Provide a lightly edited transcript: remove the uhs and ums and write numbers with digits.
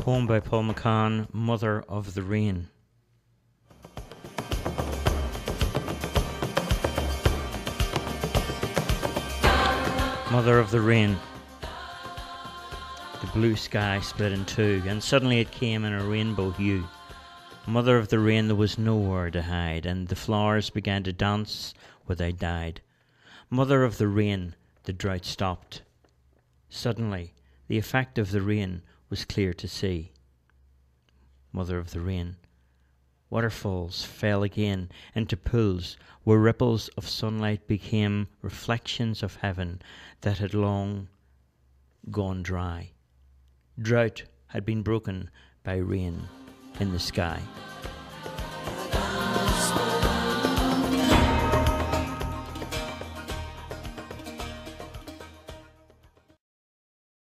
Poem by Paul McCann, Mother of the Rain. Mother of the rain. The blue sky split in two, and suddenly it came in a rainbow hue. Mother of the rain, there was nowhere to hide, and the flowers began to dance where they died. Mother of the rain, the drought stopped. Suddenly, the effect of the rain was clear to see. Mother of the rain. Waterfalls fell again into pools where ripples of sunlight became reflections of heaven that had long gone dry. Drought had been broken by rain in the sky.